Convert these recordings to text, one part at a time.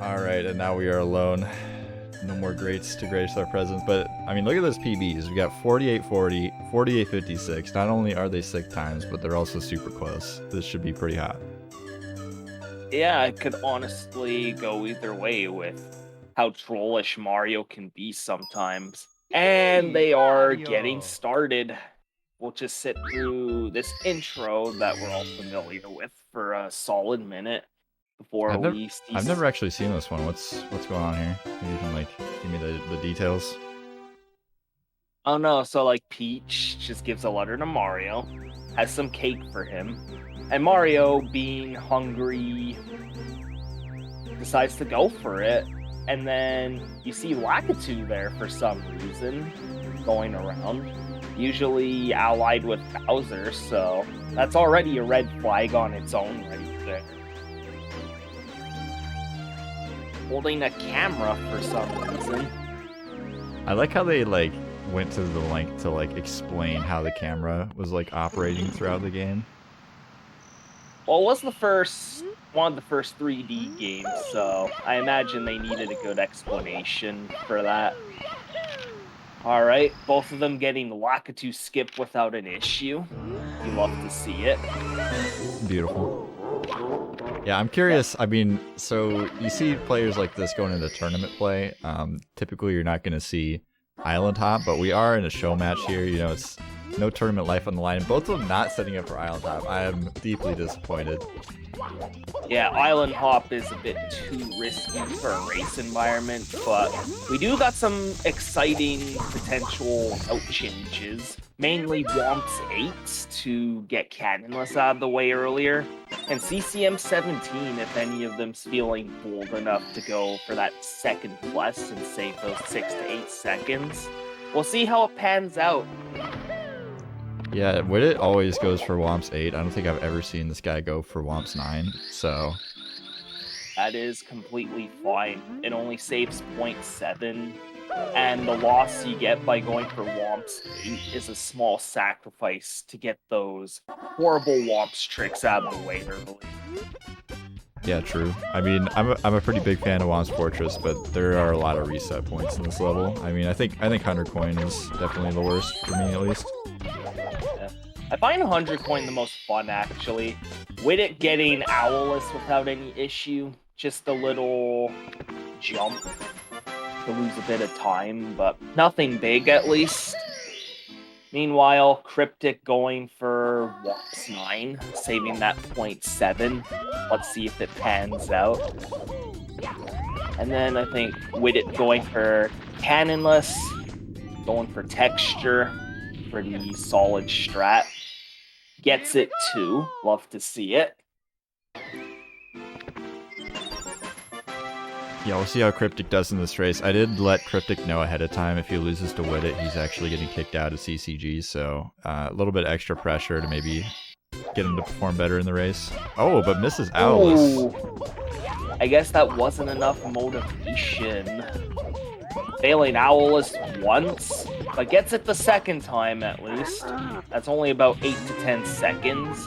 Alright, and now we are alone. No more greats to grace our presence. But, I mean, look at those PBs. We got 4840, 4856. Not only are they sick times, but they're also super close. This should be pretty hot. Yeah, it could honestly go either way with how trollish Mario can be sometimes. And they are getting started. We'll just sit through this intro that we're all familiar with for a solid minute before we see. I've never actually seen this one. What's going on here? Maybe you can like give me the details. Oh no, so like Peach just gives a letter to Mario, has some cake for him, and Mario, being hungry, decides to go for it. And then you see Lakitu there for some reason, going around, usually allied with Bowser, so that's already a red flag on its own right there. Holding a camera for some reason. I like how they like went to the length to like explain how the camera was like operating throughout the game. Well, it was one of the first 3D games, so I imagine they needed a good explanation for that. Alright, both of them getting the Lakitu skip without an issue. You love to see it. Beautiful. Yeah, I'm curious. I mean, so you see players like this going into tournament play. Typically, you're not going to see Island Hop, but we are in a show match here. You know, it's no tournament life on the line. Both of them not setting up for Island Hop. I am deeply disappointed. Yeah, Island Hop is a bit too risky for a race environment, but we do got some exciting potential out changes. Mainly Womp's 8 to get Cannonless out of the way earlier, and CCM 17 if any of them's feeling bold enough to go for that second plus and save those 6 to 8 seconds. We'll see how it pans out. Yeah, Widdit always goes for Womp's 8. I don't think I've ever seen this guy go for Womp's 9, so... That is completely fine. It only saves 0.7, and the loss you get by going for Womp's 8 is a small sacrifice to get those horrible Womp's tricks out of the way early. Yeah, true. I mean, I'm a pretty big fan of Womp's Fortress, but there are a lot of reset points in this level. I mean, I think 100 coin is definitely the worst, for me at least. I find 100 coin the most fun, actually. Widdit getting Owlless without any issue. Just a little jump to lose a bit of time, but nothing big, at least. Meanwhile, Cryptic going for Womp's 9, saving that 0.7. Let's see if it pans out. And then I think Widdit going for Cannonless, going for Texture. Pretty solid strat. Gets it too. Love to see it. Yeah, we'll see how Cryptic does in this race. I did let Cryptic know ahead of time if he loses to Widdit, he's actually getting kicked out of CCG, so a little bit extra pressure to maybe get him to perform better in the race. Oh, but misses Owlless. I guess that wasn't enough motivation. Failing Owlless once, but gets it the second time at least. That's only about 8 to 10 seconds.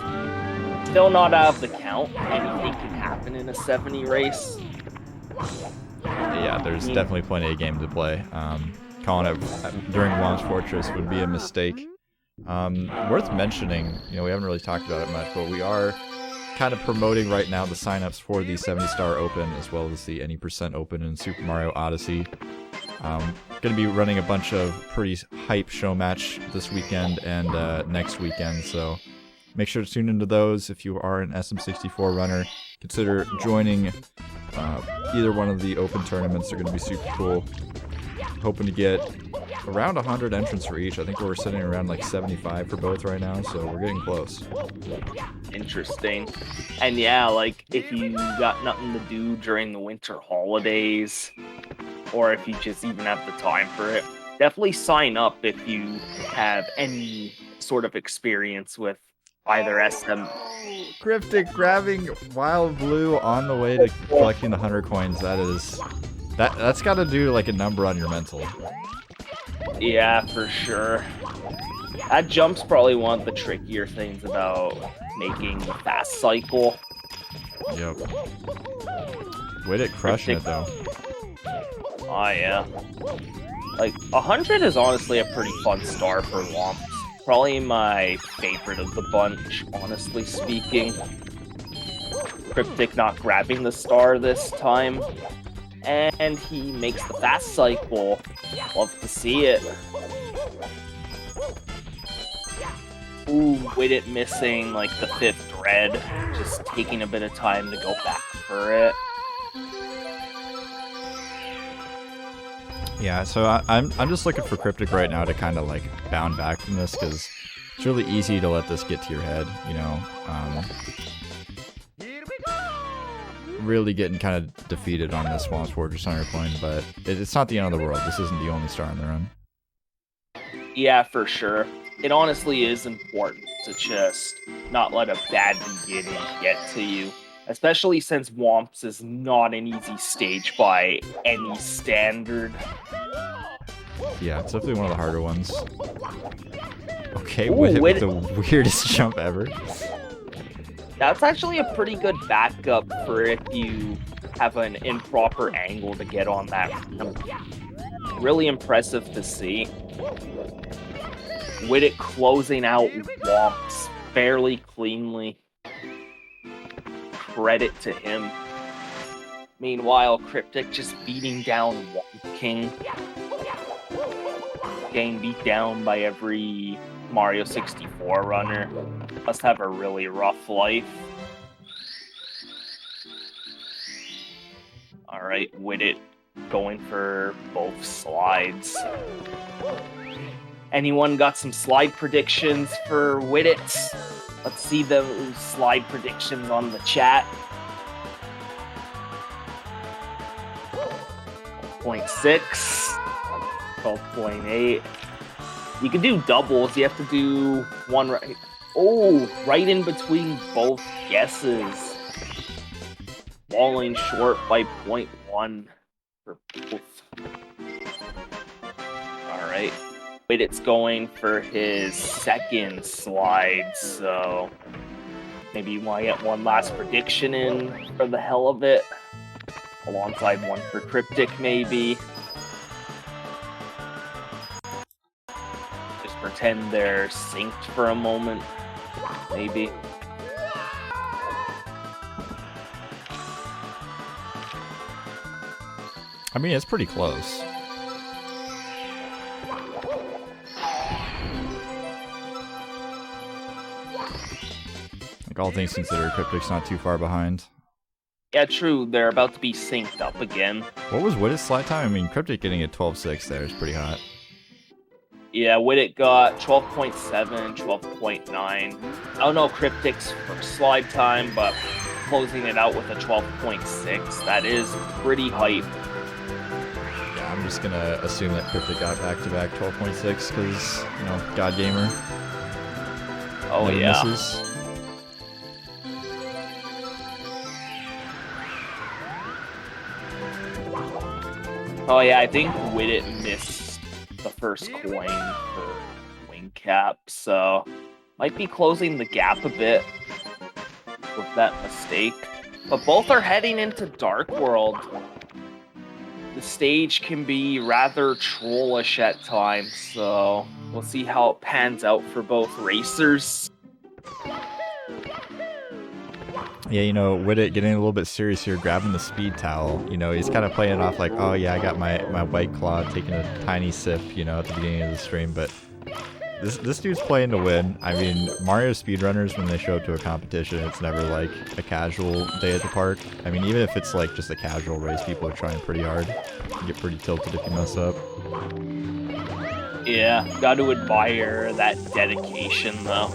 Still not out of the count. Anything can happen in a 70 race. Yeah, there's definitely plenty of game to play. Calling it during Womp's Fortress would be a mistake. Worth mentioning, you know, we haven't really talked about it much, but we are kind of promoting right now the signups for the 70-star Open as well as the Any % Open in Super Mario Odyssey. Going to be running a bunch of pretty hype show match this weekend and next weekend, so make sure to tune into those. If you are an SM64 runner, consider joining either one of the open tournaments. They're going to be super cool. Hoping to get around 100 entrants for each. I think we're sitting around like 75 for both right now, so we're getting close. Interesting. And yeah, like if you got nothing to do during the winter holidays, or if you just even have the time for it, definitely sign up if you have any sort of experience with either SM. Cryptic grabbing Wild Blue on the way to collecting the 100 coins. That's got to do like a number on your mental. Yeah, for sure. That jump's probably one of the trickier things about making the fast cycle. Yep. Widdit crushing it though. Oh yeah. Like 100 is honestly a pretty fun star for Womps. Probably my favorite of the bunch, honestly speaking. Kryptic not grabbing the star this time. And he makes the fast cycle. Love to see it. Ooh, Widdit missing like the 5th red. Just taking a bit of time to go back for it. Yeah, so I'm just looking for Kryptic right now to kind of like bound back from this, because it's really easy to let this get to your head, you know. Really getting kind of defeated on this Womps Fortress on your plane, but it's not the end of the world. This isn't the only star on the run. Yeah, for sure. It honestly is important to just not let a bad beginning get to you. Especially since Womps is not an easy stage by any standard. Yeah, it's definitely one of the harder ones. Okay, Ooh, with Widdit. the weirdest jump ever. That's actually a pretty good backup for if you have an improper angle to get on that. Really impressive to see. Widdit closing out Womps fairly cleanly. Credit to him. Meanwhile, Kryptic just beating down Womp King. Getting beat down by every Mario 64 runner. Must have a really rough life. Alright, Widdit going for both slides. Anyone got some slide predictions for Widdit? Let's see those slide predictions on the chat. 12.6, 12.8. You can do doubles. You have to do one right. Oh, right in between both guesses. Falling short by 0.1 for both. Alright. Widdit's going for his second slide, so maybe you want to get one last prediction in for the hell of it. Alongside one for Kryptic, maybe. Just pretend they're synced for a moment, maybe. I mean, it's pretty close. Like, all things considered, Kryptic's not too far behind. Yeah, true. They're about to be synced up again. What was Widdit's slide time? I mean, Kryptic getting a 12.6 there is pretty hot. Yeah, Widdit got 12.7, 12.9. I don't know Kryptic's first slide time, but closing it out with a 12.6, that is pretty hype. Yeah, I'm just gonna assume that Kryptic got back-to-back 12.6 because, you know, God Gamer. Oh, Never yeah. misses. Oh, yeah, I think Widdit missed the first coin for Wing Cap, so might be closing the gap a bit with that mistake. But both are heading into Dark World. The stage can be rather trollish at times, so we'll see how it pans out for both racers. Yeah, you know, Widdit getting a little bit serious here, grabbing the speed towel. You know, he's kind of playing it off like, oh yeah, I got my White Claw, taking a tiny sip, you know, at the beginning of the stream. But this dude's playing to win. I mean, Mario speedrunners, when they show up to a competition, it's never like a casual day at the park. I mean, even if it's like just a casual race, people are trying pretty hard. You get pretty tilted if you mess up. Yeah, got to admire that dedication, though.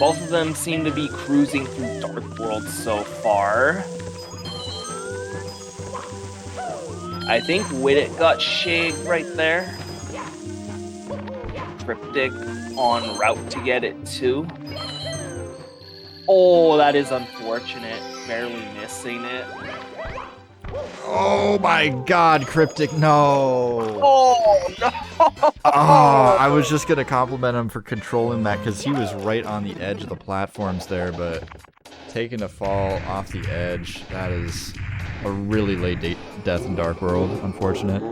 Both of them seem to be cruising through Dark World so far. I think Widdit got shagged right there. Kryptic on route to get it too. Oh, that is unfortunate. Barely missing it. Oh my god, Kryptic, no! Oh, no! Oh, I was just gonna compliment him for controlling that because he was right on the edge of the platforms there, but taking a fall off the edge, that is a really late death in Dark World. Unfortunate.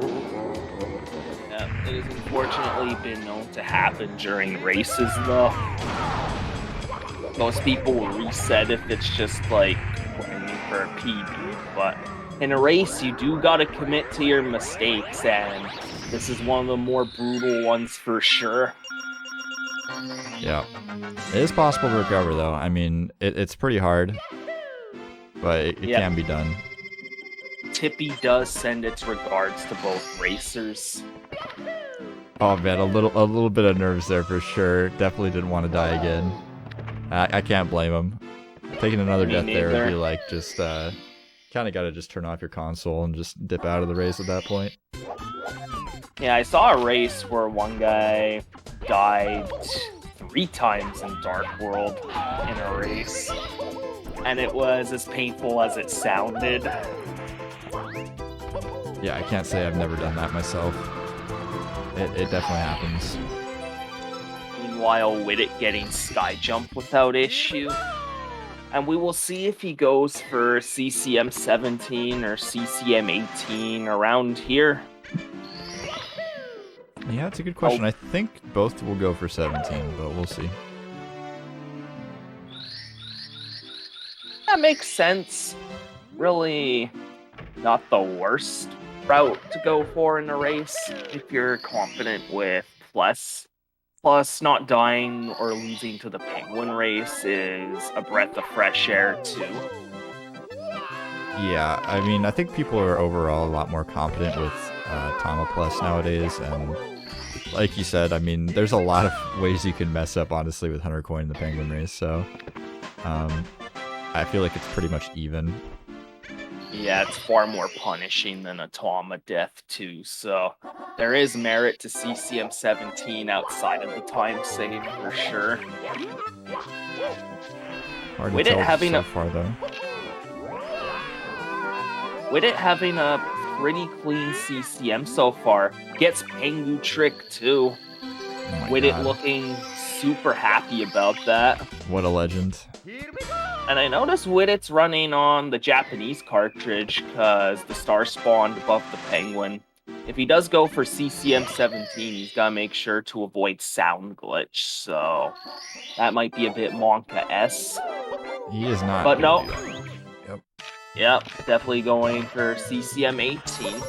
Yeah, it has unfortunately been known to happen during races, though. Most people will reset if it's just like grinding for a PB, but in a race, you do gotta commit to your mistakes, and this is one of the more brutal ones for sure. Yeah. It is possible to recover, though. I mean, it's pretty hard, but it can be done. Tippy does send its regards to both racers. Oh man, a little bit of nerves there for sure. Definitely didn't want to die again. I can't blame him. Taking another death there would be like just kind of got to just turn off your console and just dip out of the race at that point. Yeah, I saw a race where one guy died 3 times in Dark World in a race, and it was as painful as it sounded. Yeah, I can't say I've never done that myself. It definitely happens. Meanwhile, Widdit getting sky jump without issue. And we will see if he goes for CCM 17 or CCM 18 around here. Yeah, it's a good question. I think both will go for 17, but we'll see. That makes sense. Really not the worst route to go for in a race if you're confident with plus. Plus, not dying or losing to the penguin race is a breath of fresh air too. Yeah, I mean, I think people are overall a lot more confident with Tama Plus nowadays, and like you said, I mean, there's a lot of ways you can mess up, honestly, with 100 coin in the penguin race, so I feel like it's pretty much even. Yeah, it's far more punishing than a Tama death too, so there is merit to CCM 17 outside of the time save for sure. Hard to tell so far, though. Widdit having a pretty clean CCM so far. Gets Pengu Trick too. Oh Widdit looking super happy about that. What a legend. And I noticed Widdit's running on the Japanese cartridge because the star spawned above the penguin. If he does go for CCM 17, he's got to make sure to avoid sound glitch, so that might be a bit Monka-esque. He is not. But no. Yep. Yep, definitely going for CCM 18.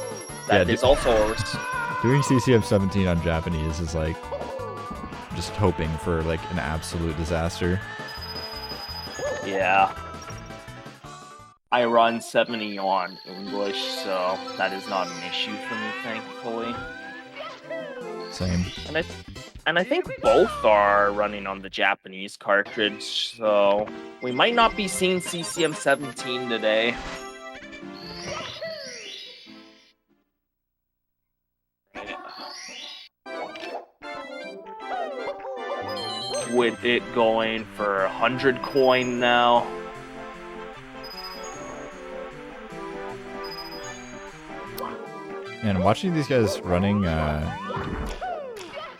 That is also a risk. Doing CCM 17 on Japanese is like just hoping for like an absolute disaster. Yeah. I run 70 on English, so that is not an issue for me, thankfully. Same. And I think both are running on the Japanese cartridge, so we might not be seeing CCM 17 today. With it going for 100 coin now. And watching these guys running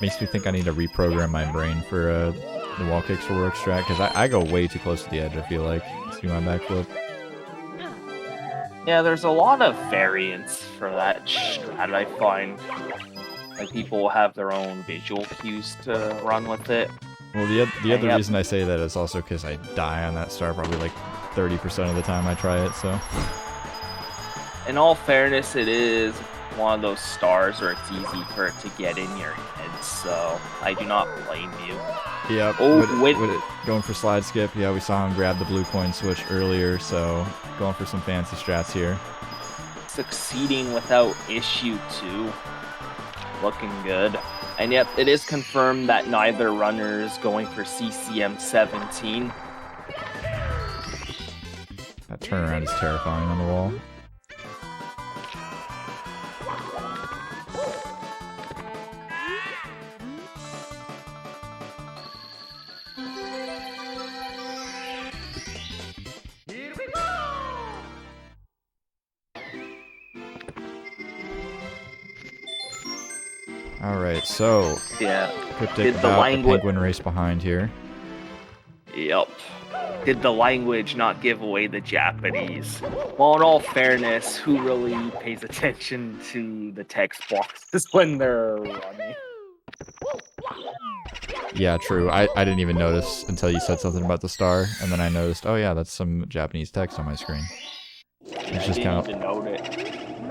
makes me think I need to reprogram my brain for the wall kicks for work strat, because I go way too close to the edge, I feel like, to do my backflip. Yeah, there's a lot of variants for that strat, I find. Like, people will have their own visual cues to run with it. Well, the other reason I say that is also because I die on that star probably like 30% of the time I try it, so... In all fairness, it is one of those stars where it's easy for it to get in your head, so I do not blame you. Yeah, Widdit going for slide skip. Yeah, we saw him grab the blue coin switch earlier, so going for some fancy strats here. Succeeding without issue too. Looking good. And yet, it is confirmed that neither runner is going for CCM 17. That turnaround is terrifying on the wall. Alright, so... Yeah. Kryptic about the penguin race behind here. Yep. did the language not give away the Japanese? Well, in all fairness, who really pays attention to the text boxes when they're running? Yeah, true. I didn't even notice until you said something about the star, and then I noticed, oh yeah, that's some Japanese text on my screen. It's just kind of... even note it.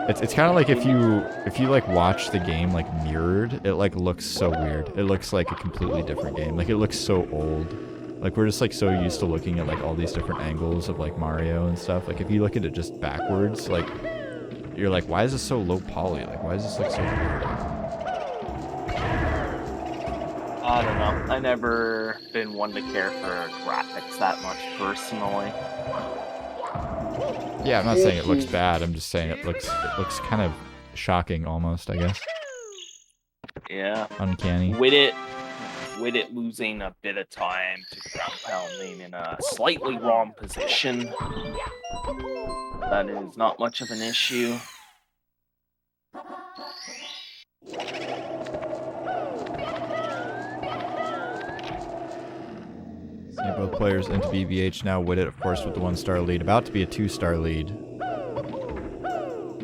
It's kind of like if you like watch the game like mirrored, it like looks so weird. It looks like a completely different game. Like it looks so old. Like we're just like so used to looking at like all these different angles of like Mario and stuff. Like if you look at it just backwards, like you're like, why is this so low poly? Like why is this like so weird? I don't know. I never been one to care for graphics that much personally. Yeah, I'm not saying it looks bad. I'm just saying it looks kind of shocking almost, I guess. Yeah. Uncanny. Widdit losing a bit of time to ground pounding in a slightly wrong position. That is not much of an issue. See both players into BBH now. Widdit, of course, with the 1-star lead. About to be a 2-star lead.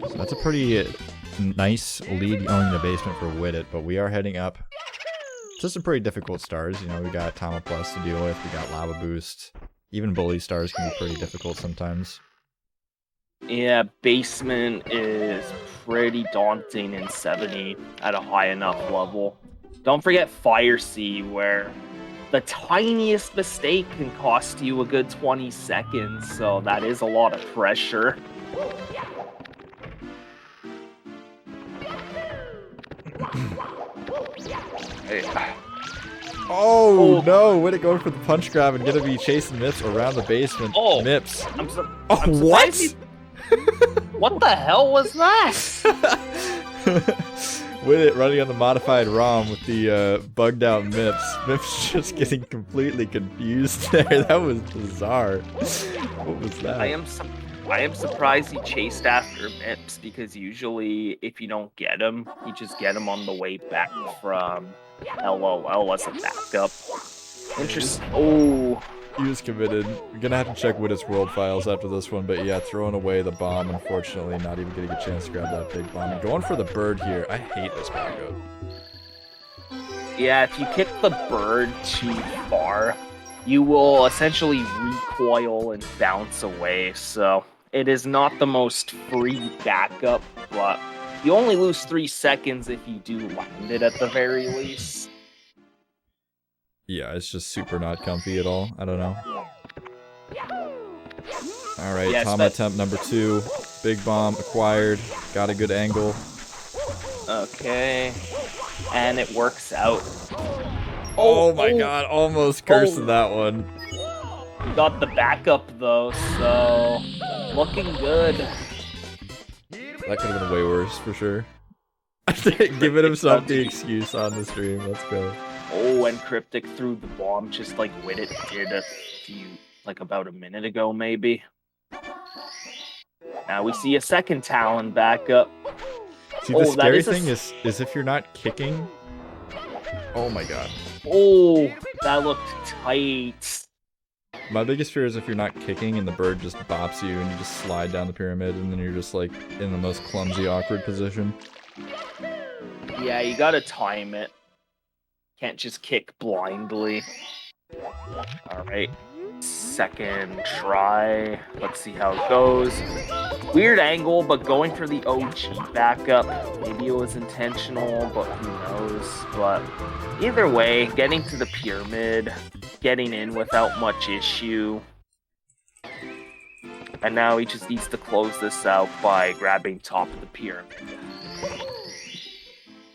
So that's a pretty nice lead going in the basement for Widdit, but we are heading up to some pretty difficult stars. You know, we got Tama Plus to deal with, we got Lava Boost. Even bully stars can be pretty difficult sometimes. Yeah, basement is pretty daunting in 70 at a high enough level. Don't forget Fire Sea, where the tiniest mistake can cost you a good 20 seconds, so that is a lot of pressure. Oh no! Way to go for the punch grab and gonna be chasing Mips around the basement. Oh, Mips. I'm What? What the hell was that? Widdit running on the modified ROM with the bugged out Mips. Mips just getting completely confused there. That was bizarre. What was that? I am surprised he chased after Mips, because usually if you don't get him, you just get him on the way back from LOL as a backup. Interesting. Oh, He was committed. We're gonna have to check Widdit's world files after this one, but yeah, throwing away the bomb, unfortunately, not even getting a chance to grab that big bomb. And going for the bird here. I hate this backup. yeah, if you kick the bird too far, you will essentially recoil and bounce away, so it is not the most free backup, but you only lose 3 seconds if you do land it at the very least. Yeah, it's just super not comfy at all. I don't know. Alright, Yes, Tama attempt number 2. Big bomb acquired. Got a good angle. Okay. And it works out. Oh my god, almost cursing that one. You got the backup though, so looking good. That could have been way worse, for sure. Giving himself the excuse on the stream. Let's go. Oh, and Cryptic threw the bomb just like Widdit did about a minute ago, maybe. Now we see a second Talon backup. See, the scary thing is if you're not kicking... Oh my god. Oh, that looked tight. My biggest fear is if you're not kicking and the bird just bops you and you just slide down the pyramid and then you're just like in the most clumsy, awkward position. Yeah, you gotta time it. Can't just kick blindly. Alright. Second try. Let's see how it goes. Weird angle, but going for the OG backup. Maybe it was intentional, but who knows. But either way, getting to the pyramid, getting in without much issue. And now he just needs to close this out by grabbing top of the pyramid.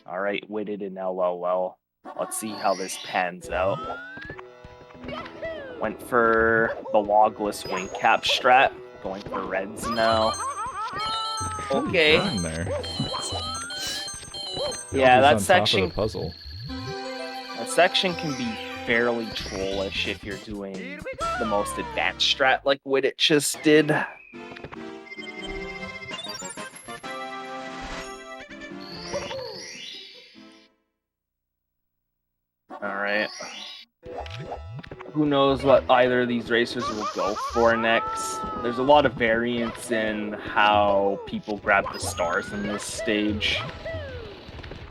Alright, Widdit and LOL. Let's see how this pans out. Went for the logless wing cap strat. Going for reds now. Okay. There. Yeah, that on section. top of the puzzle. That section can be fairly trollish if you're doing the most advanced strat like Widdit just did. Alright. Who knows what either of these racers will go for next. There's a lot of variance in how people grab the stars in this stage.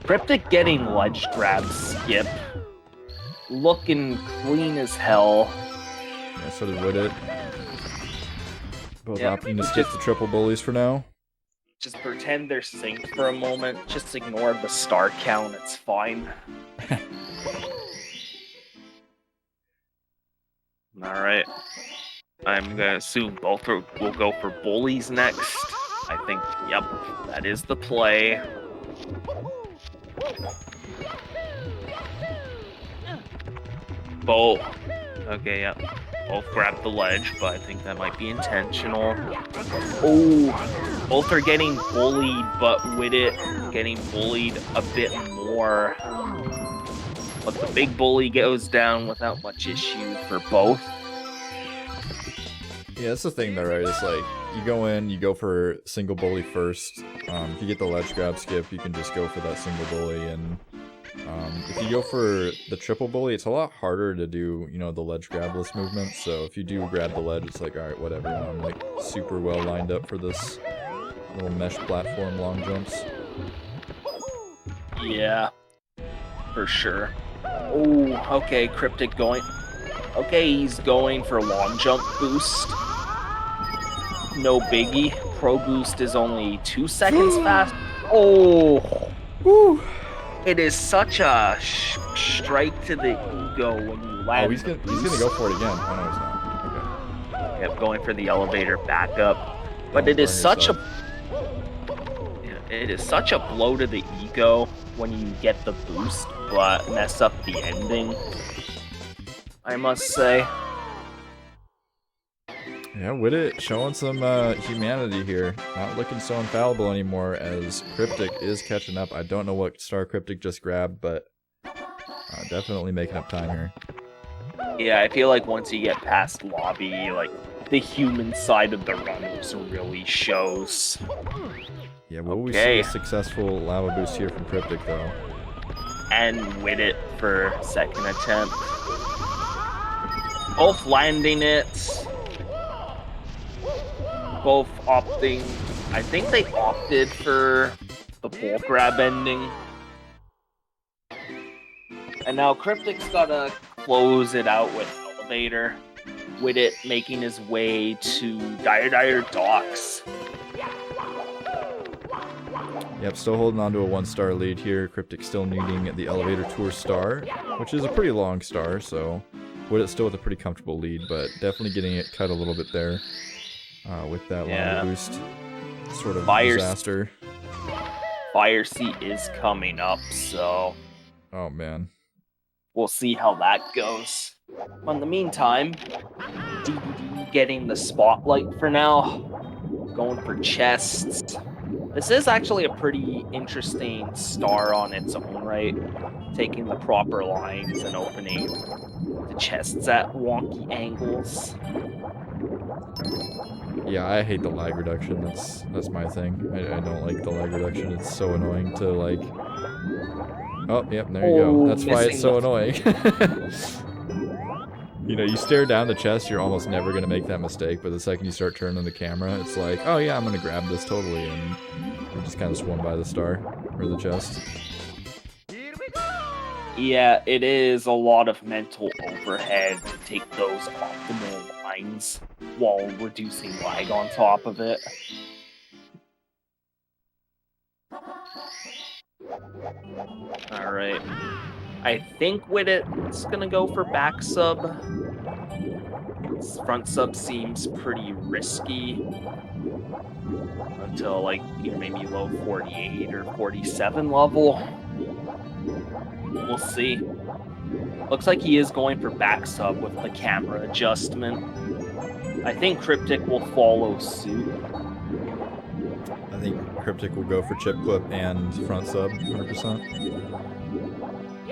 Kryptic getting ledge grab skip. Looking clean as hell. Yeah, so did Widdit. Both Yep. opting to skip the triple bullies for now. Just pretend they're synced for a moment. Just ignore the star count. It's fine. Alright. I'm gonna assume both will go for bullies next. I think, yep, that is the play. Both. Okay, yep. Both grab the ledge, but I think that might be intentional. Oh, both are getting bullied, but Widdit getting bullied a bit more. But the big bully goes down without much issue for both. Yeah, that's the thing though, right? It's like, you go in, you go for single bully first. If you get the ledge grab skip, you can just go for that single bully, and if you go for the triple bully, it's a lot harder to do, you know, the ledge grabless movement. So if you do grab the ledge, it's like, alright, whatever, I'm like super well lined up for this little mesh platform long jumps. Yeah, for sure. Oh, okay, Kryptic going. Okay, he's going for long jump boost. No biggie. Pro boost is only 2 seconds fast. Oh, woo. It is such a strike to the ego when you land. Oh, he's gonna go for it again. Oh no, he's not. Okay. Yep, going for the elevator backup. But it is such a blow to the ego when you get the boost, but mess up the ending. I must say. Yeah, Widdit showing some humanity here. Not looking so infallible anymore as Kryptic is catching up. I don't know what star Kryptic just grabbed, but definitely making up time here. Yeah, I feel like once you get past lobby, like, the human side of the runners really shows. Yeah, will we see a successful lava boost here from Kryptic, though? And Widdit for second attempt. Both landing it. Both opting. I think they opted for the pole grab ending. And now Kryptic's gotta close it out with elevator. Widdit making his way to Dire Docks. Yep, still holding on to a 1-star lead here. Kryptic still needing the elevator tour star, which is a pretty long star, so Widdit still with a pretty comfortable lead, but definitely getting it cut a little bit there with that lava boost. Sort of disaster. Fire Seat is coming up, so... Oh, man. We'll see how that goes. But in the meantime, DDD getting the spotlight for now. Going for chests. This is actually a pretty interesting star on its own right. Taking the proper lines and opening the chests at wonky angles. Yeah, I hate the lag reduction. That's my thing. I don't like the lag reduction. It's so annoying to, like... Oh, yep, there you go. That's why it's so annoying. You know, you stare down the chest, you're almost never going to make that mistake, but the second you start turning the camera, it's like, oh yeah, I'm going to grab this totally, and you just kind of swim by the star, or the chest. Yeah, it is a lot of mental overhead to take those optimal lines while reducing lag on top of it. Alright. I think Widdit's gonna go for back sub. Front sub seems pretty risky. Until, like, you know, maybe low 48 or 47 level. We'll see. Looks like he is going for back sub with the camera adjustment. I think Kryptic will follow suit. I think Kryptic will go for chip clip and front sub, 100%.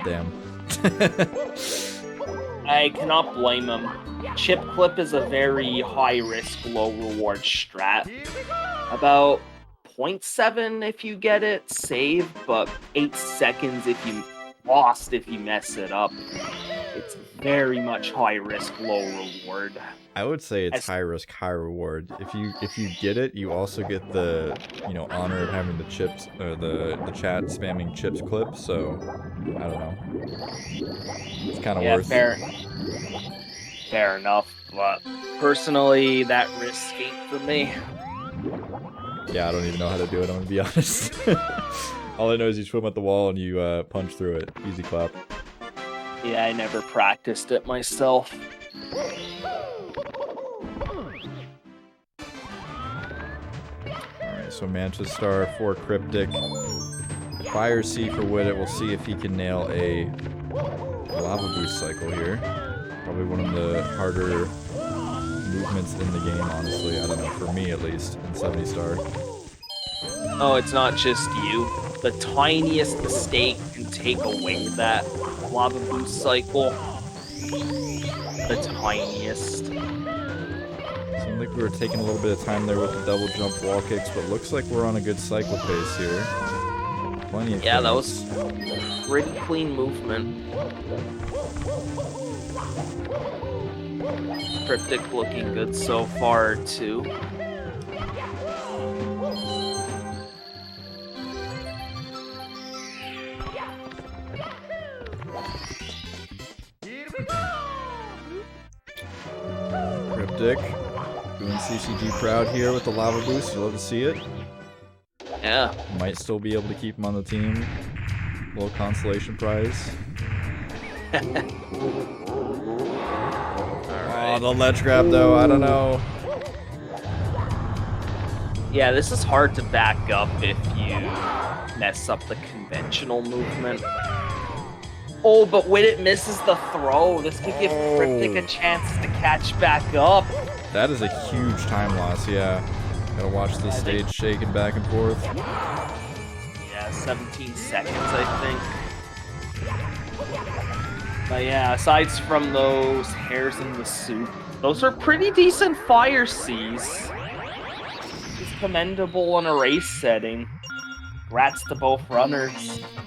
Damn. I cannot blame him. Chip clip is a very high risk, low reward strat. About 0.7 if you get it, save, but 8 seconds if you lost if you mess it up. It's very much high risk, low reward. I would say it's high risk, high reward. If you get it, you also get the honor of having the chips or the chat spamming chips clip. So I don't know. It's kind of worth. Fair enough, but personally, that risk ain't for me. Yeah, I don't even know how to do it. I'm gonna be honest. All I know is you swim at the wall and you punch through it. Easy clap. Yeah, I never practiced it myself. Alright, so Mantis Star for Cryptic. Fire C for Widdit. We'll see if he can nail a lava boost cycle here. Probably one of the harder movements in the game, honestly. I don't know, for me at least, in 70 Star. Oh, it's not just you. The tiniest mistake can take away that lava boost cycle. The tiniest. Seemed like we were taking a little bit of time there with the double jump wall kicks, but looks like we're on a good cycle pace here. Plenty of that was pretty clean movement. Kryptic looking good so far, too. Kryptic doing CCG proud here with the lava boost. You love to see it. Yeah. Might still be able to keep him on the team. Little consolation prize. Oh, the ledge grab though, I don't know. Yeah, this is hard to back up if you mess up the conventional movement. Oh, but Widdit misses the throw. This could give Kryptic a chance to catch back up. That is a huge time loss, yeah. Gotta watch the stage shaking back and forth. Yeah, 17 seconds, I think. But yeah, aside from those hairs in the soup, those are pretty decent fire Cs. It's commendable in a race setting. Congrats to both runners.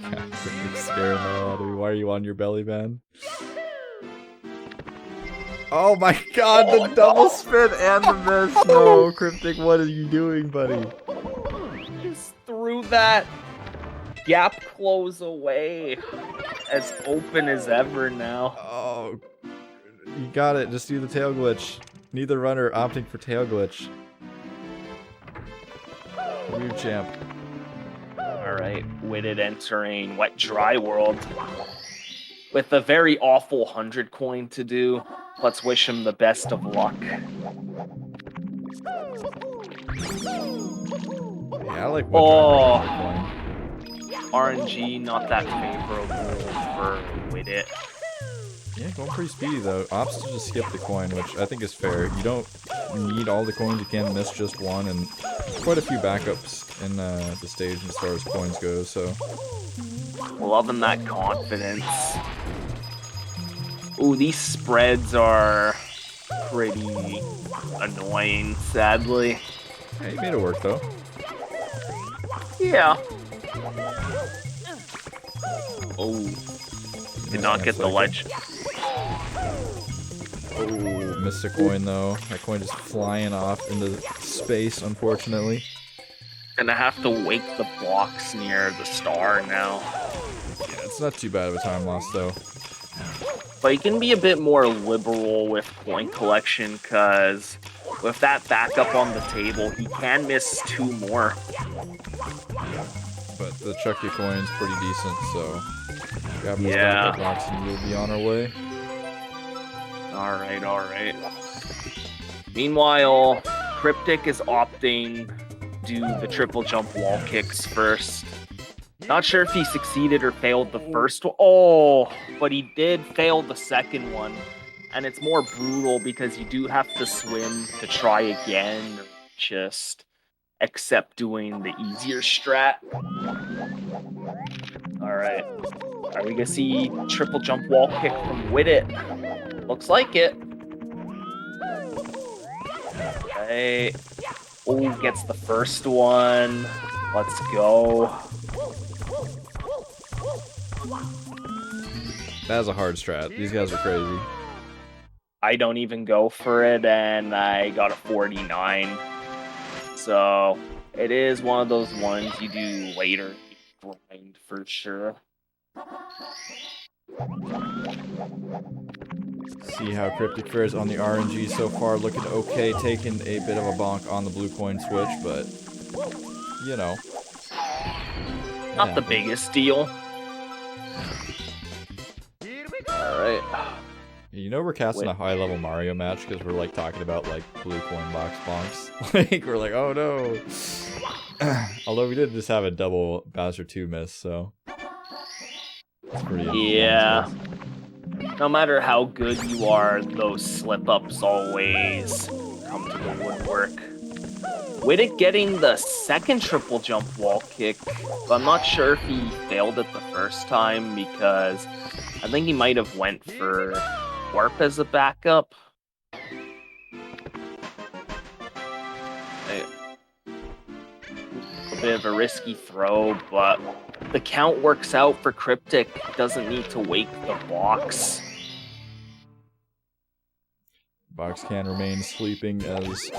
Kryptic's scaring the hell out of me. Why are you on your belly, man? Oh my god, the double spin and the miss! No, Kryptic, what are you doing, buddy? Just threw that gap close away. As open as ever now. Oh, you got it. Just do the tail glitch. Neither runner opting for tail glitch. New champ. Alright, Widdit entering Wet Dry World. With a very awful 100 coin to do. Let's wish him the best of luck. Yeah, I like Wet Dry coin. RNG not that favorable for Widdit. Yeah, going pretty speedy though. Opts to just skip the coin, which I think is fair. You don't need all the coins, you can miss just one, and quite a few backups in the stage as far as coins go, so. Loving that confidence. Ooh, these spreads are pretty annoying, sadly. Yeah, you made it work though. Yeah. Oh, did not get the ledge. Oh, missed a coin though. That coin just flying off into space, unfortunately. Gonna have to wake the blocks near the star now. Yeah, it's not too bad of a time loss though. But he can be a bit more liberal with coin collection, because with that backup on the table, he can miss 2 more. But the Chucky coin's pretty decent, so grab this Yeah. backup box and we'll be on our way. Alright, alright. Meanwhile, Kryptic is opting to do the triple jump wall kicks first. Not sure if he succeeded or failed the first one. Oh, but he did fail the second one. And it's more brutal because you do have to swim to try again, or just accept doing the easier strat. Alright. Are we gonna see triple jump wall kick from Widdit? Looks like it. Okay. Oh, gets the first one. Let's go. That is a hard strat. These guys are crazy. I don't even go for it, and I got a 49. So it is one of those ones you do later. Grind for sure. See how Kryptic fares on the RNG so far. Looking okay, taking a bit of a bonk on the blue coin switch, but you know. Not the biggest deal. Alright. You know we're casting a high-level Mario match because we're like talking about like blue coin box bonks. Like we're like, oh no. Although we did just have a double Bowser 2 miss, so it's pretty yeah. No matter how good you are, those slip-ups always come to the woodwork. Widdit getting the second triple jump wall kick, but I'm not sure if he failed it the first time because I think he might have went for warp as a backup. A bit of a risky throw, but the count works out for Kryptic. Doesn't need to wake the box. Box can remain sleeping as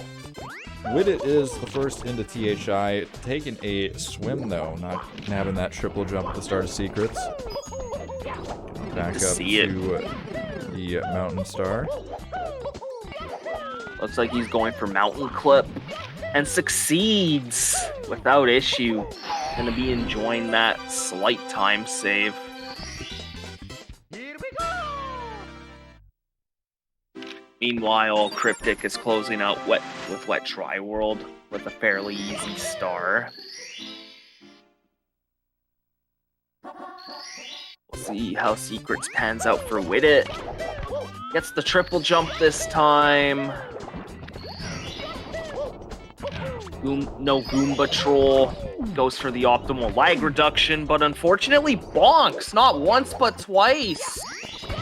Widdit is the first into THI, taking a swim though, not having that triple jump at the start of Secrets. Back up to the Mountain Star. Looks like he's going for Mountain Clip and succeeds without issue. Gonna be enjoying that slight time save. Meanwhile, Kryptic is closing out with Wet Tri World with a fairly easy star. We'll see how Secrets pans out for Widdit. Gets the triple jump this time. No Goomba Troll. Goes for the optimal lag reduction, but unfortunately bonks, not once but twice.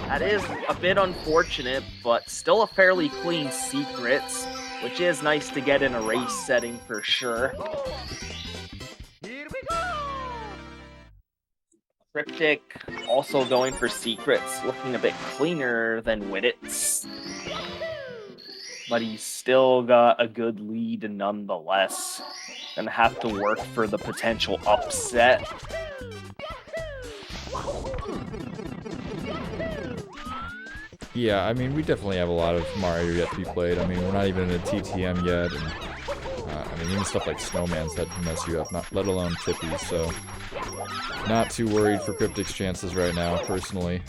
That is a bit unfortunate, but still a fairly clean Secrets, which is nice to get in a race setting for sure. Kryptic also going for Secrets, looking a bit cleaner than Widdit's. But he's still got a good lead nonetheless. Gonna have to work for the potential upset. Yeah, I mean, we definitely have a lot of Mario yet to be played. I mean, we're not even in a TTM yet, and I mean, even stuff like Snowman's that can mess you up, not let alone Tippy, so not too worried for Kryptic's chances right now, personally.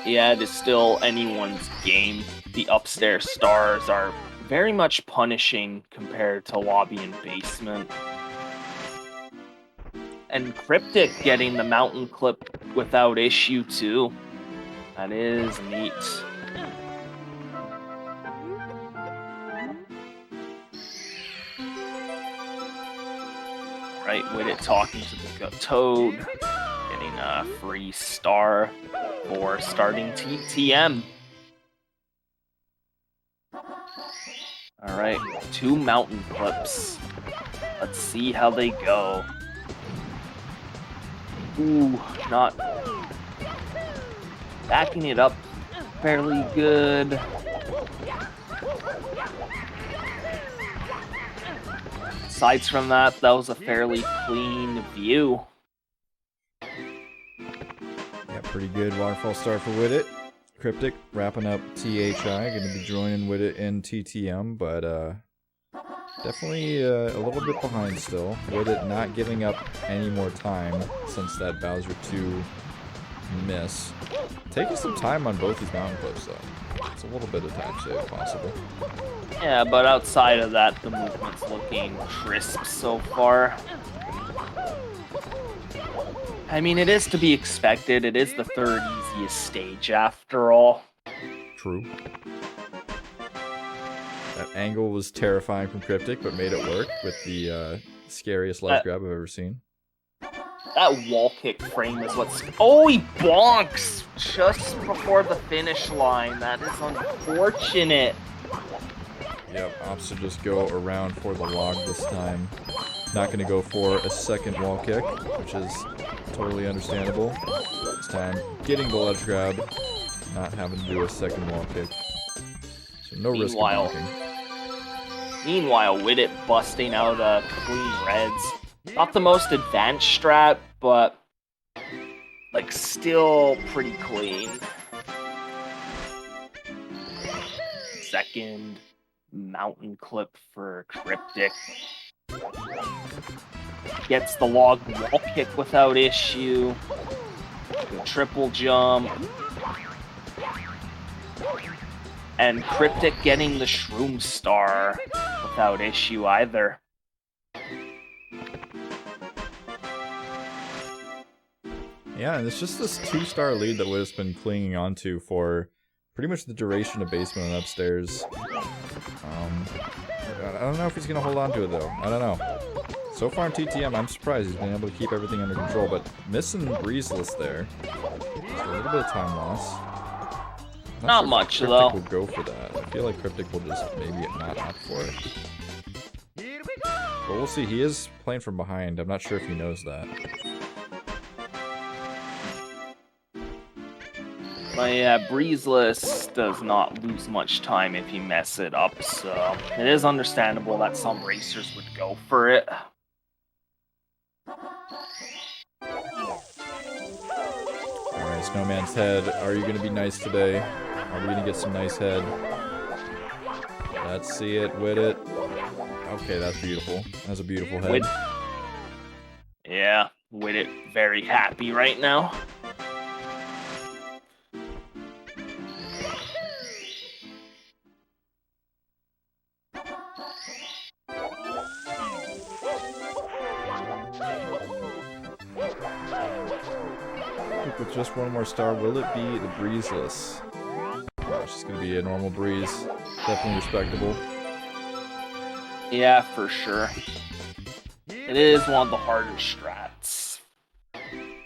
Yeah, it is still anyone's game. The upstairs stars are very much punishing compared to lobby and basement. And Kryptic getting the mountain clip without issue too. That is neat. Right, Widdit talking to the Toad, getting a free star for starting TTM. Alright, 2 mountain clips. Let's see how they go. Ooh, not backing it up fairly good. Aside from that, that was a fairly clean view. Yeah, pretty good waterfall start for Widdit. Kryptic wrapping up THI, going to be joining Widdit in TTM, but definitely a little bit behind still. Widdit not giving up any more time since that Bowser 2 miss. Taking some time on both these mountain clips though. It's a little bit of time save possible. Yeah, but outside of that, the movement's looking crisp so far. I mean, it is to be expected. It is the 3rd easiest stage after all. True. That angle was terrifying from Kryptic, but made it work with the scariest ledge grab I've ever seen. That wall kick frame is what's... Oh, he bonks just before the finish line. That is unfortunate. Yep, opts to just go around for the log this time. Not going to go for a second wall kick, which is Totally understandable. This time, getting the ledge grab, not having to do a second wall kick. So no risk of blocking. Meanwhile, Widdit busting out clean reds. Not the most advanced strat, but like still pretty clean. Second mountain clip for Kryptic. Gets the log wall kick without issue. The triple jump. And Kryptic getting the Shroom Star without issue either. Yeah, and it's just this 2-star lead that Widdit's been clinging onto for pretty much the duration of basement and upstairs. I don't know if he's going to hold on to it, though. I don't know. So far in TTM, I'm surprised he's been able to keep everything under control, but missing Breezeless there. Just a little bit of time loss. Not sure much, Kryptic though. will go for that. I feel like Kryptic will just maybe not opt for it. But we'll see. He is playing from behind. I'm not sure if he knows that. But yeah, Breezeless does not lose much time if you mess it up, so it is understandable that some racers would go for it. Alright, Snowman's head. Are you going to be nice today? Are we going to get some nice head? Let's see it, Widdit. Okay, that's beautiful. That's a beautiful head. Yeah, Widdit very happy right now. With just one more star, will it be the Breezeless? Oh, it's just going to be a normal breeze. Definitely respectable. Yeah, for sure. It is one of the harder strats.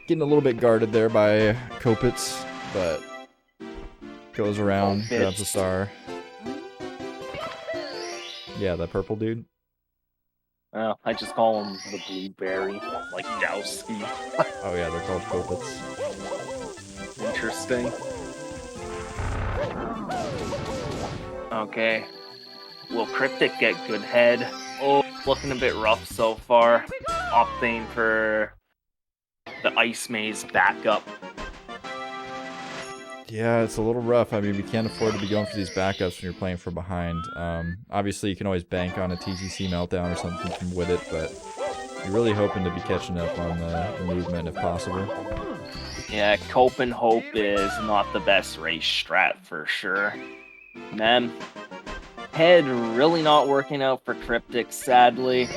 Getting a little bit guarded there by Kopitz, but goes around, grabs a star. Yeah, that purple dude. I just call him the blueberry, like Dowski. Oh yeah, they're called Kopitz. Interesting. Okay. Will Kryptic get good head? Oh, looking a bit rough so far. Opting for the Ice Maze backup. Yeah, it's a little rough. I mean, we can't afford to be going for these backups when you're playing from behind. Obviously, you can always bank on a TTC meltdown or something from Widdit, but you're really hoping to be catching up on the movement if possible. Yeah, Cope and Hope is not the best race strat for sure. Man, head really not working out for Kryptic, sadly.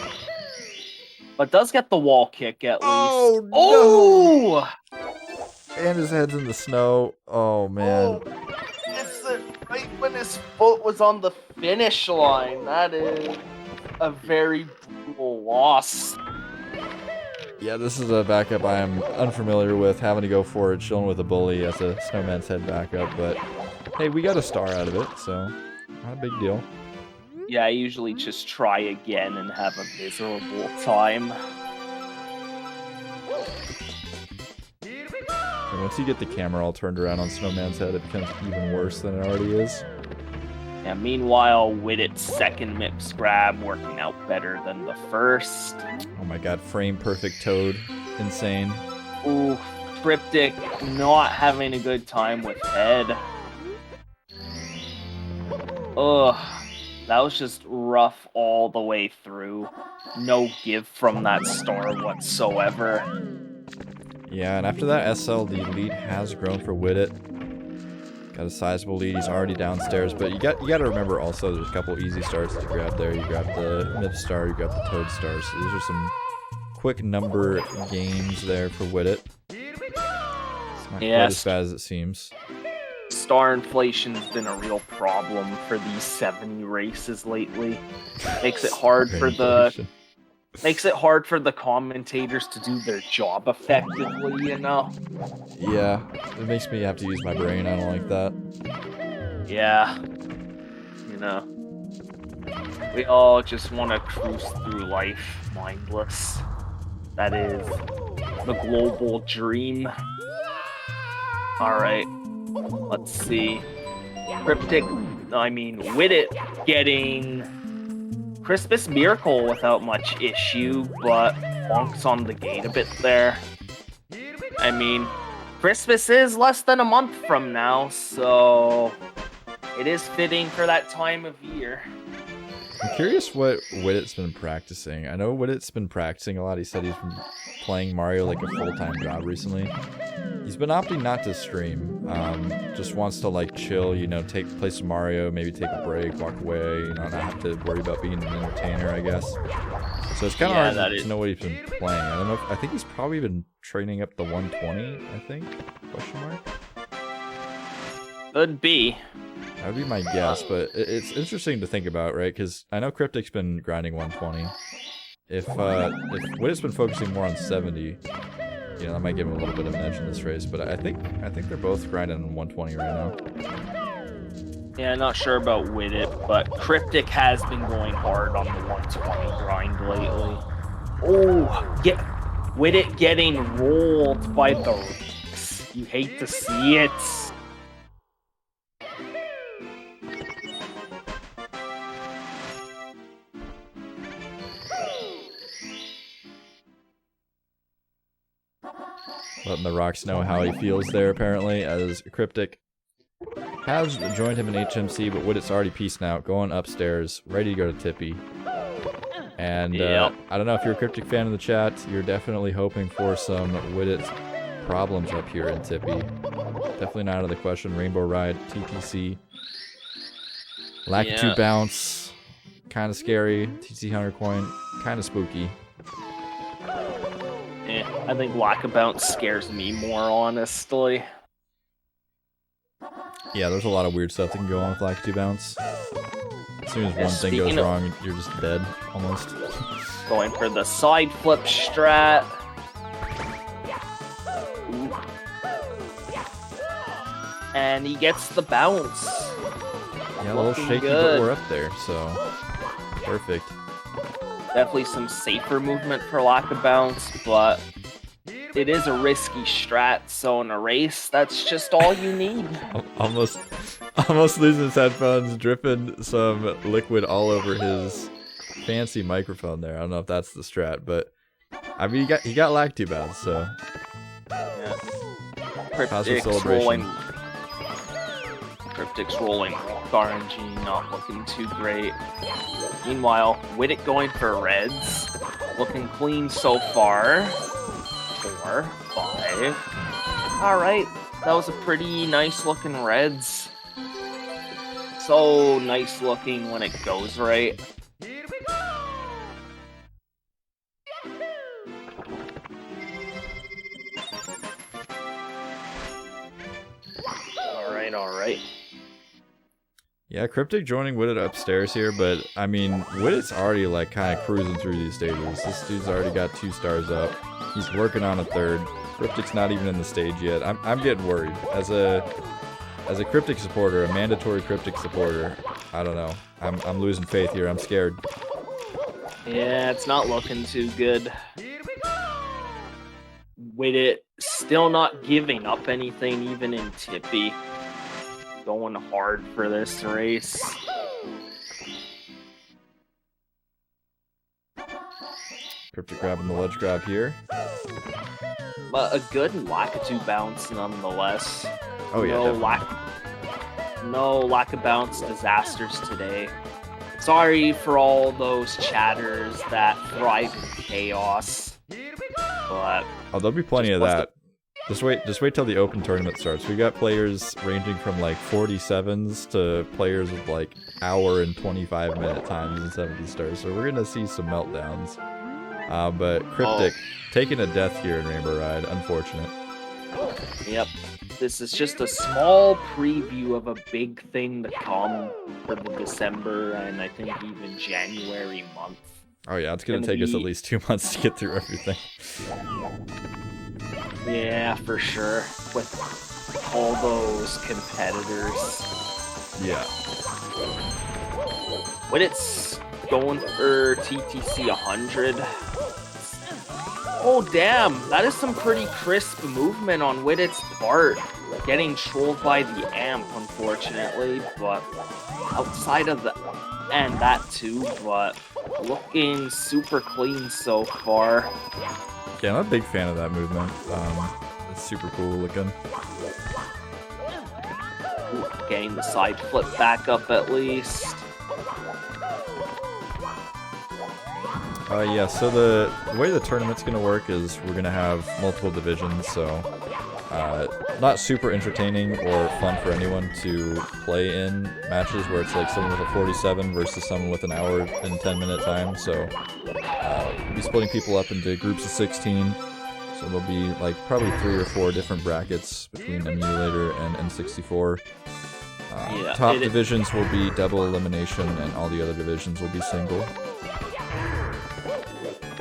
But does get the wall kick at least. Oh, no! Oh! And his head's in the snow. Oh, man. It's right when his foot was on the finish line. That is a very brutal loss. Yeah, this is a backup I am unfamiliar with, having to go for it, chilling with a bully as a Snowman's head backup, but hey, we got a star out of it, so not a big deal. Yeah, I usually just try again and have a miserable time. And once you get the camera all turned around on Snowman's head, it becomes even worse than it already is. Yeah, meanwhile, Widdit's second MIPS grab working out better than the first. Oh my god, frame perfect Toad. Insane. Ooh, Kryptic not having a good time with head. Ugh, that was just rough all the way through. No give from that star whatsoever. Yeah, and after that SL, the lead has grown for Widdit. Got a sizable lead. He's already downstairs, but you got to remember also there's a couple easy stars to grab there. You grab the MIP star, you grab the Toad star. So these are some quick number gains there for Widdit. It's not quite as bad as it seems. Star inflation's been a real problem for these 70 races lately. Makes it hard for the commentators to do their job effectively, you know? Yeah, it makes me have to use my brain. I don't like that. Yeah. You know. We all just want to cruise through life mindless. That is the global dream. Alright, let's see. Widdit getting Christmas Miracle without much issue, but bonks on the gate a bit there. I mean, Christmas is less than a month from now, so it is fitting for that time of year. I'm curious what Widdit's been practicing. I know Widdit's been practicing a lot. He said he's been playing Mario like a full-time job recently. He's been opting not to stream. Just wants to like chill, you know, play some Mario, maybe take a break, walk away, you know, not have to worry about being an entertainer, I guess. So it's kind of hard to know what he's been playing. I don't know. I think he's probably been training up the 120. I think? Question mark. Could be. That would be my guess, but it's interesting to think about, right? Because I know Cryptic's been grinding 120. If Widdit's been focusing more on 70, you know, that might give him a little bit of an edge in this race. But I think they're both grinding on 120 right now. Yeah, not sure about Widdit, but Kryptic has been going hard on the 120 grind lately. Oh, Widdit getting rolled by the Reeks. You hate to see it. Letting the Rocks know how he feels there, apparently, as Kryptic has joined him in HMC, but Widdit's already peacing out, going upstairs, ready to go to Tippy. And I don't know if you're a Kryptic fan in the chat, you're definitely hoping for some Widdit problems up here in Tippy. Definitely not out of the question. Rainbow Ride, TTC, Lakitu Bounce, kind of scary. TTC Hunter Coin, kind of spooky. I think Lack of Bounce scares me more, honestly. Yeah, there's a lot of weird stuff that can go on with Lakitu Bounce. As soon as one thing goes wrong, you're just dead, almost. Going for the side flip strat. Ooh. And he gets the bounce. Yeah, a little shaky, but we're up there, so perfect. Definitely some safer movement for Lack of Bounce, but it is a risky strat, so in a race, that's just all you need. Almost losing his headphones, dripping some liquid all over his fancy microphone there. I don't know if that's the strat, but I mean, he got Lakitu Bounce, so yeah. Positive celebration. Cryptic's rolling. RNG not looking too great. Meanwhile, Widdit going for reds. Looking clean so far. 4, 5. Alright, that was a pretty nice looking reds. So nice looking when it goes right. Alright. Yeah, Kryptic joining Widdit upstairs here, but I mean, Widdit's already like kind of cruising through these stages. This dude's already got 2 stars up. He's working on a 3rd. Kryptic's not even in the stage yet. I'm getting worried. As a Kryptic supporter, a mandatory Kryptic supporter, I don't know. I'm losing faith here. I'm scared. Yeah, it's not looking too good. Widdit still not giving up anything, even in Tippy. Going hard for this race. Kryptic grabbing the ledge grab here. But a good Lakitu bounce nonetheless. Oh yeah, no lack of bounce disasters today. Sorry for all those chatters that thrive in chaos. But there'll be plenty of that. Just wait till the open tournament starts. We got players ranging from like 47s to players with like hour and 25-minute times and 70 stars. So we're gonna see some meltdowns. But Kryptic taking a death here in Rainbow Ride. Unfortunate. Yep. This is just a small preview of a big thing to come for the December and I think even January month. Oh yeah, it's gonna take us at least 2 months to get through everything. Yeah, for sure. With all those competitors. Yeah. When it's going for TTC 100. Oh, Oh, damn. That is some pretty crisp movement on Widdit's part. Getting trolled by the amp, unfortunately, but outside of the... And that too, but looking super clean so far. Yeah, I'm a big fan of that movement. It's super cool looking. Ooh, getting the side flip back up at least. Yeah, so the way the tournament's going to work is we're going to have multiple divisions, so not super entertaining or fun for anyone to play in matches where it's like someone with a 47 versus someone with an hour and 10-minute time, so we'll be splitting people up into groups of 16, so there'll be like probably 3 or 4 different brackets between Emulator and N64. Top divisions will be double elimination and all the other divisions will be single.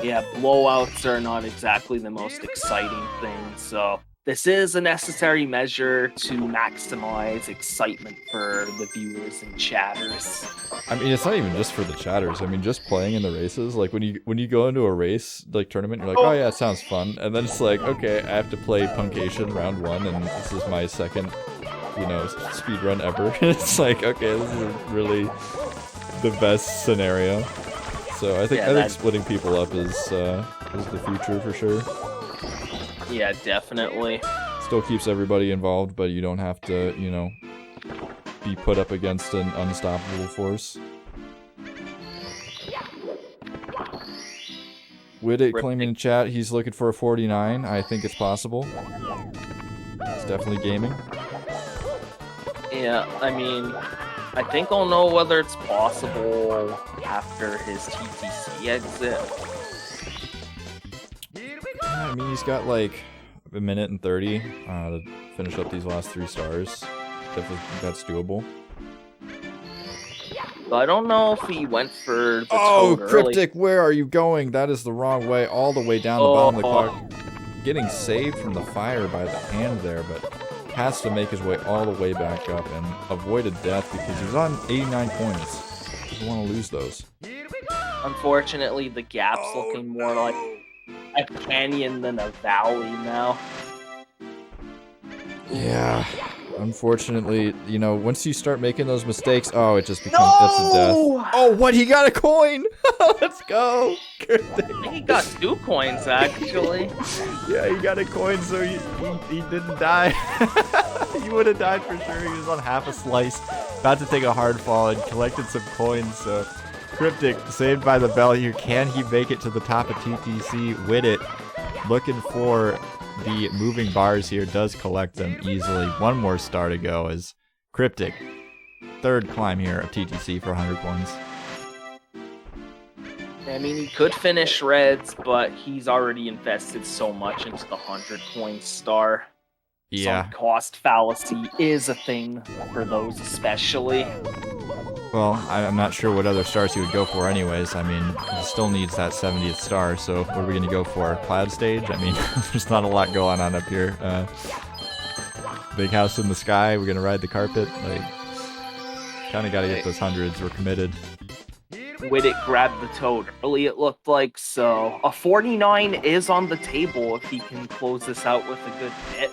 Yeah, blowouts are not exactly the most exciting thing, so this is a necessary measure to maximize excitement for the viewers and chatters. I mean, it's not even just for the chatters. I mean, just playing in the races. Like when you go into a race like tournament, you're like, oh yeah, it sounds fun, and then it's like, okay, I have to play Punkation round 1, and this is my second, you know, speed run ever. It's like, okay, this is really the best scenario. So I think splitting people up is the future for sure. Yeah, definitely. Still keeps everybody involved, but you don't have to, you know, be put up against an unstoppable force. Widdit claiming in chat he's looking for a 49. I think it's possible. It's definitely gaming. Yeah, I mean, I think I'll know whether it's possible after his TTC exit. Yeah, I mean, he's got like a minute and 30 to finish up these last 3 stars. Definitely think that's doable. But I don't know if he went for the Oh, toad Kryptic, early. where are you going? That is the wrong way, all the way down the bottom of the clock. Getting saved from the fire by the hand there, but has to make his way all the way back up and avoided death because he's on 89 points. Doesn't want to lose those. Unfortunately, the gap's looking more like a canyon than a valley now. Yeah, unfortunately, you know, once you start making those mistakes, oh, it just becomes that's a death. Oh, what? He got a coin! Let's go! I think he got 2 coins, actually. Yeah, he got a coin, so he didn't die. He would have died for sure. He was on half a slice, about to take a hard fall, and collected some coins, so... Kryptic, saved by the bell here. Can he make it to the top of TTC? Widdit, looking for the moving bars here, does collect them easily. 1 more star to go as Kryptic, 3rd climb here of TTC for 100 coins. I mean, he could finish reds, but he's already invested so much into the 100 coin star. Yeah. Sunk cost fallacy is a thing for those especially. Well, I'm not sure what other stars he would go for anyways. I mean, he still needs that 70th star, so what are we going to go for? Cloud stage? I mean, there's not a lot going on up here. Big house in the sky, we're going to ride the carpet. Like, kind of got to get those hundreds, we're committed. Widdit grabbed the toad early, it looked like, so a 49 is on the table if he can close this out with a good hit.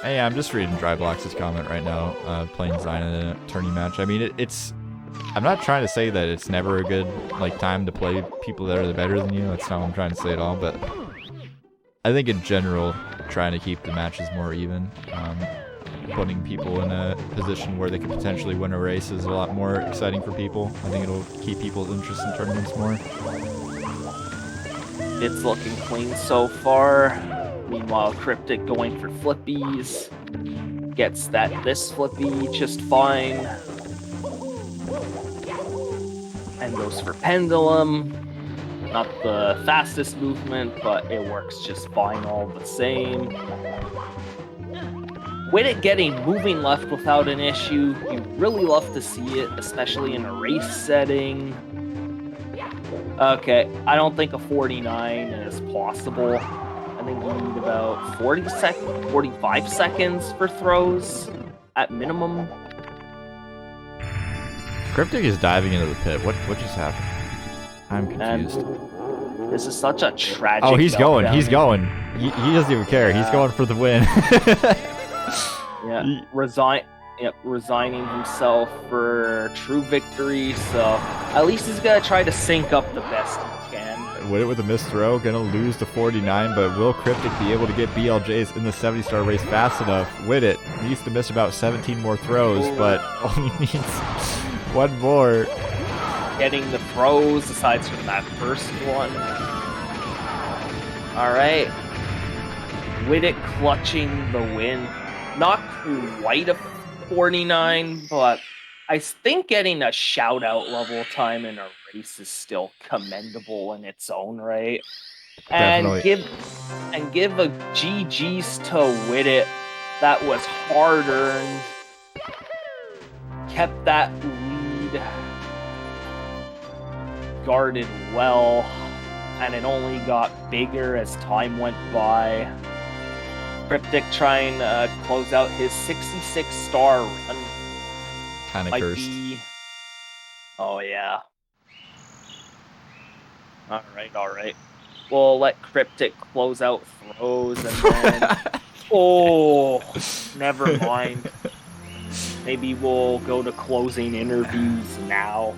Hey, I'm just reading Dryblox's comment right now, playing Zion in a tourney match. I mean, it's... I'm not trying to say that it's never a good, like, time to play people that are better than you. That's not what I'm trying to say at all, but... I think in general, trying to keep the matches more even. Putting people in a position where they could potentially win a race is a lot more exciting for people. I think it'll keep people's interest in tournaments more. It's looking clean so far. Meanwhile, Kryptic going for flippies. Gets this flippy just fine. And goes for pendulum. Not the fastest movement, but it works just fine all the same. Widdit getting moving left without an issue. You really love to see it, especially in a race setting. Okay, I don't think a 49 is possible. I think you need about 45 seconds for throws at minimum. Kryptic is diving into the pit. What just happened? I'm confused. This is such a tragic. Oh, he's going. meltdown He's here. going. He doesn't even care. He's Yeah. going for the win. Yeah, resigning himself for true victory. So at least he's gonna try to sync up the best he can. Widdit with a missed throw, gonna lose to 49, but will Kryptic be able to get BLJs in the 70-star race fast enough? Widdit needs to miss about 17 more throws, but only needs one more. Getting the throws aside from that first one. Alright. Widdit clutching the win. Not quite a 49, but I think getting a shout-out level time in a race is still commendable in its own right. Definitely. And give a GG's to Widdit. That was hard-earned. Kept that lead guarded well, and it only got bigger as time went by. Kryptic trying to close out his 66-star run. Kind of Might cursed. be... Oh, yeah. Alright. We'll let Kryptic close out throws, and then... Oh, never mind. Maybe we'll go to closing interviews now.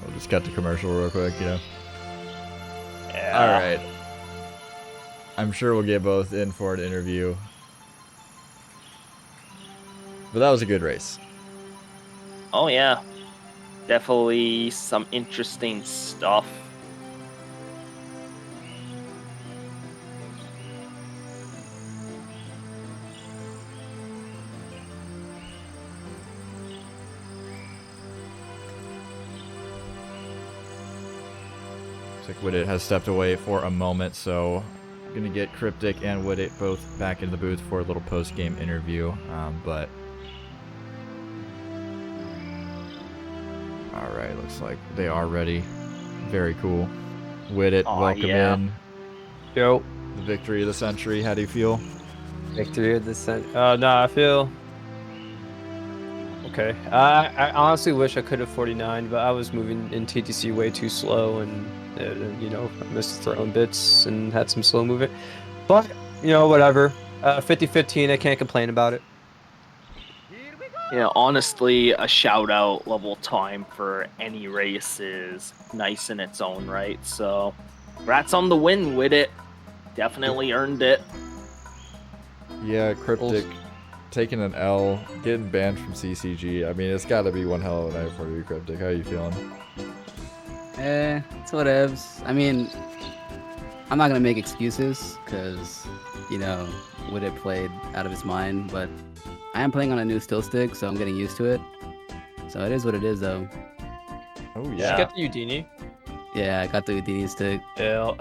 We'll just cut the commercial real quick, you know. Yeah. All right. I'm sure we'll get both in for an interview. But that was a good race. Oh, yeah. Definitely some interesting stuff. Looks like Widdit has stepped away for a moment, so I'm going to get Kryptic and Widdit both back into the booth for a little post-game interview. But all right, looks like they are ready. Very cool. Widdit, welcome in. Yo. The victory of the century. How do you feel? Victory of the century. No, I feel okay. I honestly wish I could have 49, but I was moving in TTC way too slow, and you know, I missed throwing bits and had some slow movement. But you know, whatever. 50-15, I can't complain about it. Yeah, honestly, a shout-out level time for any race is nice in its own right. So, congrats on the win, Widdit. Definitely earned it. Yeah, Kryptic taking an L, getting banned from CCG. I mean, it's got to be one hell of a night for you, Kryptic. How are you feeling? It's whatevs. I mean, I'm not gonna make excuses because, you know, Widdit played out of his mind, but I am playing on a new still stick, so I'm getting used to it. So it is what it is, though. Oh, Did yeah. you get the Udini? Yeah, I got the Houdini stick. Yeah,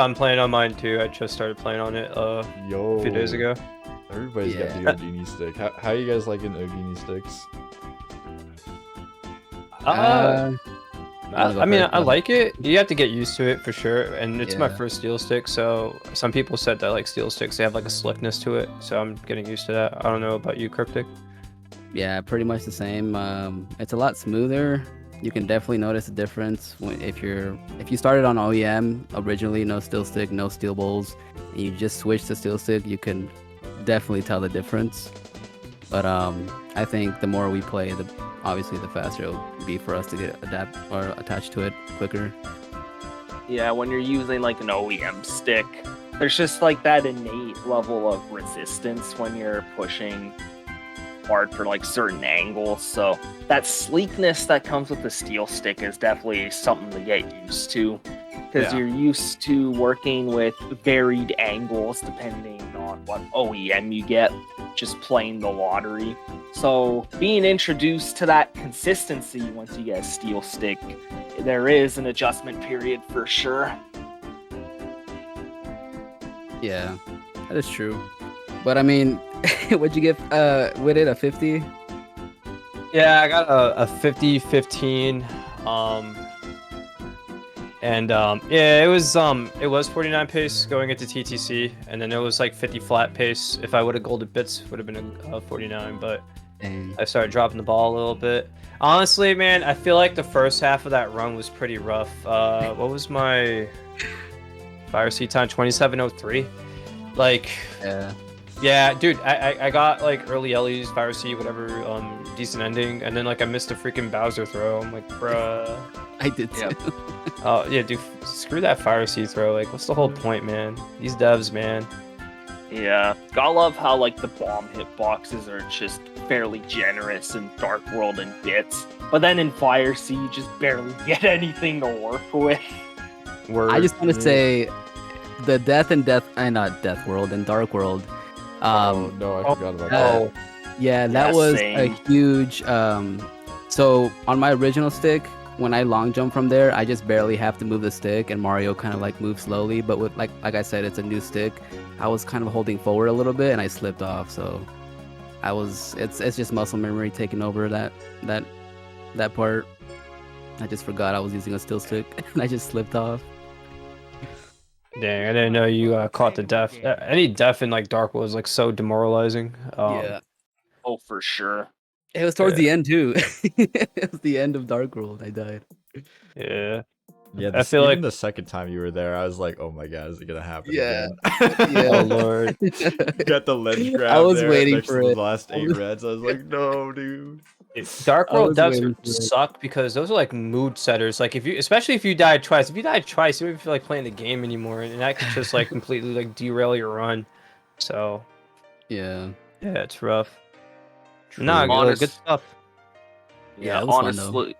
I'm playing on mine too. I just started playing on it a few days ago. Everybody's got the Odini stick. How you guys liking Odini sticks? I mean, I like it. You have to get used to it for sure, and it's my first steel stick. So some people said that like steel sticks, they have like a slickness to it. So I'm getting used to that. I don't know about you, Kryptic. Yeah, pretty much the same. It's a lot smoother. You can definitely notice a difference if you started on OEM originally, no steel stick, no steel bowls, and you just switch to steel stick, you can definitely tell the difference. But I think the more we play, obviously the faster it'll be for us to get attached to it quicker. Yeah, when you're using like an OEM stick, there's just like that innate level of resistance when you're pushing hard for like certain angles. So that sleekness that comes with the steel stick is definitely something to get used to, because you're used to working with varied angles depending on what OEM you get, just playing the lottery. So being introduced to that consistency once you get a steel stick, there is an adjustment period for sure. Yeah, that is true. But I mean, what'd you get with it, a 50? Yeah, I got a 50-15. Yeah, it was 49 pace going into TTC, and then it was like 50 flat pace. If I would have golded bits, would have been a 49, but Dang. I started dropping the ball a little bit. Honestly, man, I feel like the first half of that run was pretty rough. What was my Fire Seed time 2703. Like, Yeah. yeah, dude, I got like early Ellie's, Fire Seed, whatever, decent ending, and then like I missed a freaking Bowser throw. I'm like, bruh. I did too. Yep. Oh yeah, dude, screw that Fire Seed throw. Like, what's the whole point, man? These devs, man. Yeah, gotta love how like the bomb hitboxes are just fairly generous in Dark World and Bits, but then in Fire Sea you just barely get anything to work with. Word. I just want to say, the not Death World and Dark World. Oh, no, I forgot about that. Oh, Yeah, that Yeah, was same. a huge. So on my original stick, when I long jump from there, I just barely have to move the stick, and Mario kind of like moves slowly. But with like I said, it's a new stick. I was kind of holding forward a little bit, and I slipped off. So it's just muscle memory taking over that part. I just forgot I was using a still stick, and I just slipped off. dang, I didn't know you caught the death. Any death in like Dark World is like so demoralizing. Yeah, Oh, for sure. it was towards the end too. It was the end of Dark World. I died. Yeah. Yeah, I feel even like- the second time you were there, I was like, oh my god, is it gonna happen Yeah. again? Yeah. Oh lord. Got the ledge grab I was there waiting next for to it. the last 8 reds. I was like, no, dude. Dark I World was devs waiting for it. suck because those are like mood setters. Like especially if you died twice. If you died twice, you don't even feel like playing the game anymore, and that could just like completely like derail your run. So Yeah. yeah, it's rough. True. Nah, Honest- good stuff. Yeah, it was fun, though. honestly.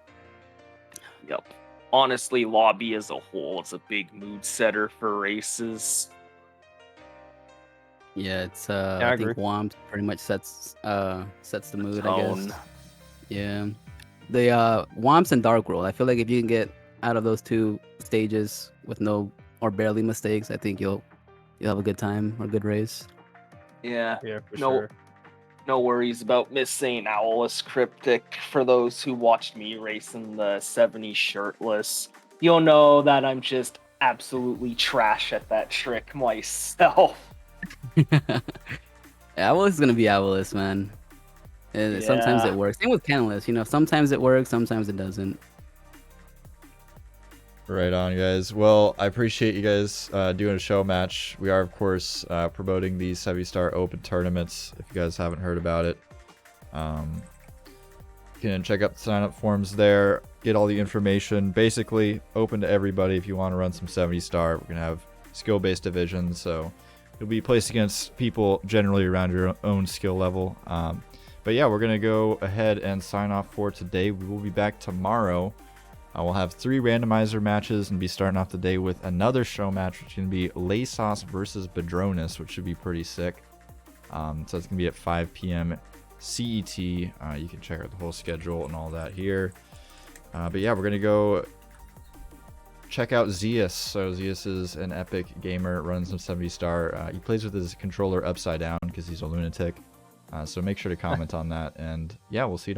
Yep. Honestly, lobby as a whole is a big mood setter for races. Yeah, it's I I agree. think Womp pretty much sets the mood, I Tone. guess. Yeah. The Womps and Dark World, I feel like if you can get out of those two stages with no or barely mistakes, I think you'll have a good time or a good race. Yeah. Yeah, for No- sure. No worries about missing Owlus Cryptic. For those who watched me race in the 70 shirtless, you'll know that I'm just absolutely trash at that trick myself. Owlus is gonna be Owlus, man. And sometimes Yeah. it works. Same with Canalus, sometimes it works, sometimes it doesn't. Right on, guys. Well, I appreciate you guys doing a show match. We are, of course, promoting these 70-star open tournaments. If you guys haven't heard about it, you can check out the sign-up forms there. Get all the information. Basically, open to everybody if you want to run some 70-star. We're gonna have skill-based divisions, so you'll be placed against people generally around your own skill level. But yeah, we're gonna go ahead and sign off for today. We will be back tomorrow. We'll have 3 randomizer matches and be starting off the day with another show match, which is going to be Laysos versus Badronis, which should be pretty sick. So it's going to be at 5 p.m. CET. You can check out the whole schedule and all that here. But yeah, we're going to go check out Zeus. So Zeus is an epic gamer, runs some 70-star. He plays with his controller upside down because he's a lunatic. So make sure to comment on that. And yeah, we'll see you tomorrow.